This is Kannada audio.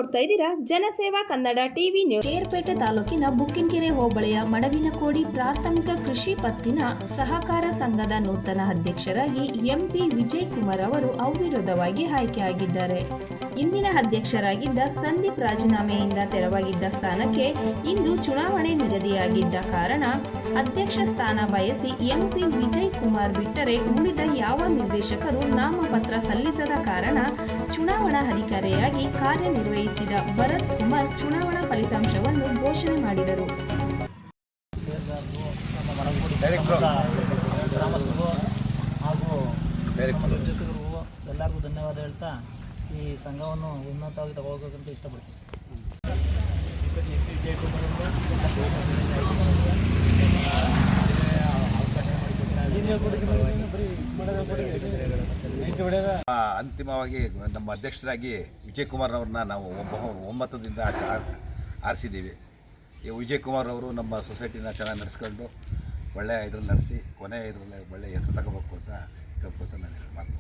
ನೋಡ್ತಾ ಇದ್ದೀರಾ ಜನಸೇವಾ ಕನ್ನಡ ಟಿವಿ ನ್ಯೂಸ್. ಕೇರ್ಪೇಟೆ ತಾಲೂಕಿನ ಬುಕ್ಕಿನಕೆರೆ ಹೋಬಳಿಯ ಮಡವಿನಕೋಡಿ ಪ್ರಾಥಮಿಕ ಕೃಷಿ ಪತ್ತಿನ ಸಹಕಾರ ಸಂಘದ ನೂತನ ಅಧ್ಯಕ್ಷರಾಗಿ ಎಂಪಿ ವಿಜಯ್ ಕುಮಾರ್ ಅವರು ಅವಿರೋಧವಾಗಿ ಆಯ್ಕೆಯಾಗಿದ್ದಾರೆ. ಇಂದಿನ ಅಧ್ಯಕ್ಷರಾಗಿದ್ದ ಸಂದೀಪ್ ರಾಜೀನಾಮೆಯಿಂದ ತೆರವಾಗಿದ್ದ ಸ್ಥಾನಕ್ಕೆ ಇಂದು ಚುನಾವಣೆ ನಿಗದಿಯಾಗಿದ್ದ ಕಾರಣ ಅಧ್ಯಕ್ಷ ಸ್ಥಾನ ಬಯಸಿ ಎಂಪಿ ವಿಜಯ್ ಕುಮಾರ್ ಬಿಟ್ಟರೆ ಉಳಿದ ಯಾವ ನಿರ್ದೇಶಕರು ನಾಮಪತ್ರ ಸಲ್ಲಿಸದ ಕಾರಣ ಚುನಾವಣಾ ಅಧಿಕಾರಿಯಾಗಿ ಕಾರ್ಯನಿರ್ವಹಿಸಿದ ಭರತ್ ಕುಮಾರ್ ಚುನಾವಣಾ ಫಲಿತಾಂಶವನ್ನು ಘೋಷಣೆ ಮಾಡಿದರು. ಗ್ರಾಮಸ್ಥರು ಹಾಗೂ ನಿರ್ದೇಶಕರು ಎಲ್ಲರಿಗೂ ಧನ್ಯವಾದ ಹೇಳ್ತಾ ಈ ಸಂಘವನ್ನು ಉನ್ನತವಾಗಿ ತಗೋಬೇಕಂತ ಇಷ್ಟಪಡ್ತೀನಿ. ಅಂತಿಮವಾಗಿ ನಮ್ಮ ಅಧ್ಯಕ್ಷರಾಗಿ ವಿಜಯ್ ಕುಮಾರ್ ಅವ್ರನ್ನ ನಾವು ಒಮ್ಮತದಿಂದ ಆರಿಸಿದ್ದೀವಿ. ಈ ವಿಜಯ್ ಕುಮಾರ್ ಅವರು ನಮ್ಮ ಸೊಸೈಟಿನ ಚೆನ್ನಾಗಿ ನಡೆಸ್ಕೊಂಡು ಒಳ್ಳೆಯ ಇದರಲ್ಲಿ ನಡೆಸಿ ಕೊನೆಯ ಇದರಲ್ಲಿ ಒಳ್ಳೆಯ ಹೆಸರು ತಗೋಬೇಕು ಅಂತ ಕೇಳ್ಕೊಳ್ತಾ ನಾನು ಮಾತು